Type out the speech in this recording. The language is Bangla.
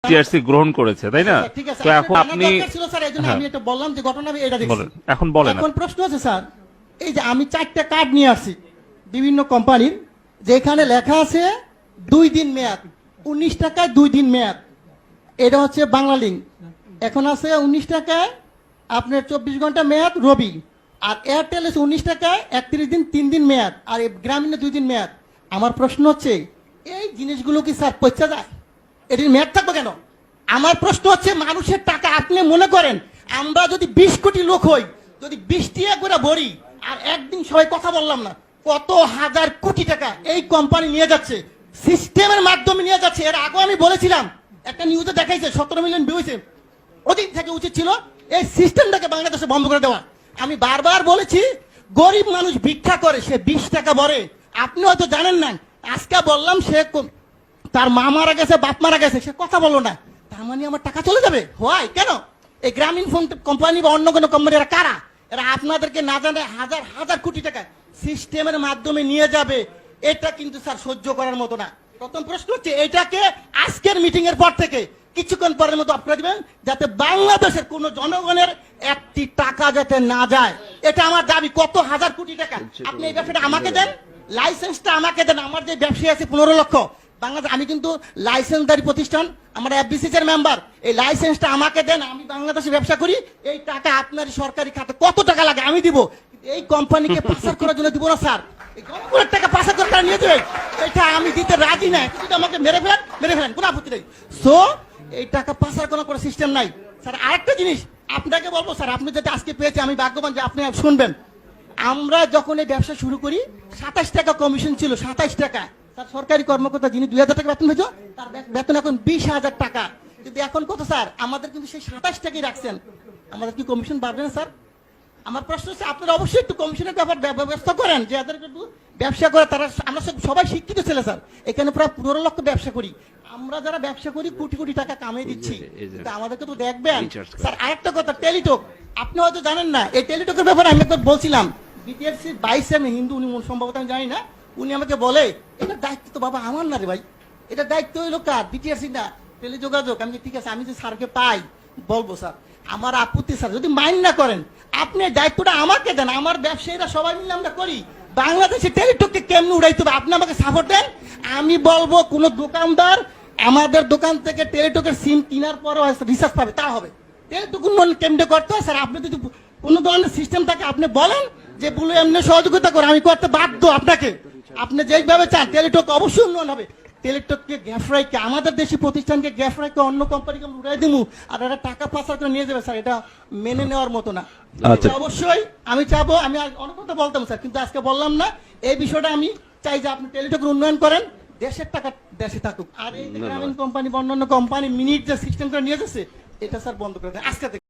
টিআরসি গ্রহণ করেছে, তাই না? তো এখন আপনি আমি এটা বললাম যে ঘটনা আমি এটা দেখছি। এখন বলেন। এখন প্রশ্ন আছে স্যার, এই যে আমি 4টা কার্ড নিয়ে আসছি বিভিন্ন কোম্পানির, যেখানে লেখা আছে 2 দিন মেয়াদ, 19 টাকায় 2 দিন মেয়াদ। এটা হচ্ছে বাংলা লিঙ্ক। এখন আছে 19 টাকায় আপনার 24 ঘন্টা মেয়াদ রবি, আর এয়ারটেল আছে 19 টাকায় 31 দিন 3 দিন মেয়াদ, আর গ্রামীণে 2 দিন মেয়াদ। আমার প্রশ্ন হচ্ছে এই জিনিসগুলো কি স্যার পচা যায়? এটির মেয়াদ থাকবে কেন? আমার প্রশ্ন হচ্ছে মানুষের টাকা আপনি মনে করেন আমরা যদি 20 কোটি লোক হই, যদি 20 টাকা করে ভরি, আর একদিন সবাই কথা বললাম না, কত হাজার কোটি টাকা এই কোম্পানি নিয়ে যাচ্ছে, সিস্টেমের মাধ্যমে নিয়ে যাচ্ছে। এর আগে আমি বলেছিলাম, একটা নিউজে দেখাইছে 17 মিলিয়ন ভিউ হয়েছে। ওদিন থেকে উচিত ছিল এই সিস্টেমটাকে বাংলাদেশে বন্ধ করে দেওয়া। আমি বারবার বলেছি গরিব মানুষ ভিক্ষা করে, সে 20 টাকা ভরে, আপনি হয়তো জানেন না। আজকে বললাম সে তার মা মারা গেছে, বাপ মারা গেছে, সে কথা বলো না, তার মানে আমার টাকা চলে যাবে? হয় কেন? এই গ্রামীণ ফোন কোম্পানি বা অন্য কোনো কোম্পানি এরা কারা? এরা আপনাদেরকে না জানে হাজার হাজার কোটি টাকা সিস্টেমের মাধ্যমে নিয়ে যাবে। এটা কিন্তু স্যার সহ্য করার মতো না। প্রথম প্রশ্ন হচ্ছে এটাকে আজকের মিটিং এর পর থেকে কিছুক্ষণ পরের মতো আপনারা দিবেন, যাতে বাংলাদেশের কোন জনগণের একটি টাকা যাতে না যায়। এটা আমার দাবি। কত হাজার কোটি টাকা আপনি এই ব্যবসাটা আমাকে দেন, লাইসেন্সটা আমাকে দেন। আমার যে ব্যবসায়ী আছে 15 লক্ষ বাংলাদেশ, আমি কিন্তু লাইসেন্সদারি প্রতিষ্ঠান, আমরা এফবিসিসি এর মেম্বার। এই লাইসেন্সটা আমাকে দেন, আমি বাংলাদেশে ব্যবসা করি। এই টাকা আপনার সরকারি খাতে কত টাকা লাগে আমি দিব, এই কোম্পানিকে পাচার করার জন্য দিব না স্যার। এই জনগণের টাকা পাচার করে তারা নিয়ে যাবে, এটা আমি দিতে রাজি নাই। কিন্তু আমাকে মেরে ফেলেন, কোনো আপত্তি নেই। সো এই টাকা পাচার করার কোনো সিস্টেম নাই স্যার। আরেকটা জিনিস আপনাকে বলবো স্যার, আপনি যেটা আজকে পেয়েছে আমি ভাগ্যবান যে আপনি শুনবেন। আমরা যখন এই ব্যবসা শুরু করি 27 টাকা কমিশন ছিল, 27 টাকা। স্যার সরকারি কর্মকর্তা যিনি 2000 টাকা বেতন পেয়েছো, তার বেতন এখন 20,000 টাকা। কিন্তু এখন কত স্যার? আমাদের কিন্তু সেই 27 টাকাই রাখছেন। আমাদের কি কমিশন বাড়বে না স্যার? আমার প্রশ্ন হচ্ছে আপনারা অবশ্যই একটু কমিশনের ব্যাপার ব্যবস্থা করেন, যে যাদের একটু ব্যবসা করে তারা। আমরা সবাই শিক্ষিত ছেলে স্যার, এখানে প্রায় 15 লক্ষ ব্যবসা করি। আমরা যারা ব্যবসা করি কোটি কোটি টাকা কামিয়ে দিচ্ছি, আমাদেরকে তো দেখবেন স্যার। আরেকটা কথা, টেলিটক আপনি হয়তো জানেন না। এই টেলিটকের ব্যাপারে আমি একবার বলছিলাম, বিটিআরসি 22 আমি হিন্দু, উনি সম্ভবত আমি জানি না, উনি আমাকে বলে এটা দায়িত্ব তো বাবা আমার না রে ভাই, এটা দায়িত্ব হইলো কার? বিটিআরসি না, টেলিযোগাযোগ। আমি ঠিক আছে, আমি যে স্যারকে পাই বলবো স্যার, আমার আপত্তি স্যার যদি মাইন্ড না করেন, আপনি দায়িত্বটা আমাকে দেন। আমার ব্যবসায়ীরা সবাই মিলে আমরা করি। বাংলাদেশে টেলিটককে কেমনে উড়াইতে হবে আপনি আমাকে সাপোর্ট দেন। আমি বলবো কোন দোকানদার আমাদের দোকান থেকে টেলিটকের সিম কেনার পরও রিচার্জ পাবে, তা হবে। টেলিটক কেমনে করতে হয় স্যার? আপনি যদি কোনো ধরনের সিস্টেম থাকে আপনি বলেন যে বলে এমনি সহযোগিতা করে, আমি করতে বাধ্য আপনাকে। আপনি যেভাবে চান টেলিটক অবশ্যই উন্নয়ন হবে। টেলিটককে গ্যাফরাইকে, আমাদের দেশি প্রতিষ্ঠানকে গ্যাফরাইকে অন্য কোম্পানিকে উড়াই দিব, আর এটা টাকা পাচার করে নিয়ে যাবে স্যার, এটা মেনে নেওয়ার মতো না। অবশ্যই আমি চাবো, আমি অনেক কথা বলতাম স্যার, কিন্তু আজকে বললাম না। এই বিষয়টা আমি চাই যে আপনি টেলিটকের উন্নয়ন করেন, দেশের টাকা দেশে থাকুক। আর এই গ্রামীণ কোম্পানি বা অন্যান্য কোম্পানি মিনিট যে সিস্টেম করে নিয়ে যাচ্ছে, এটা স্যার বন্ধ করে দেন আজকে থেকে।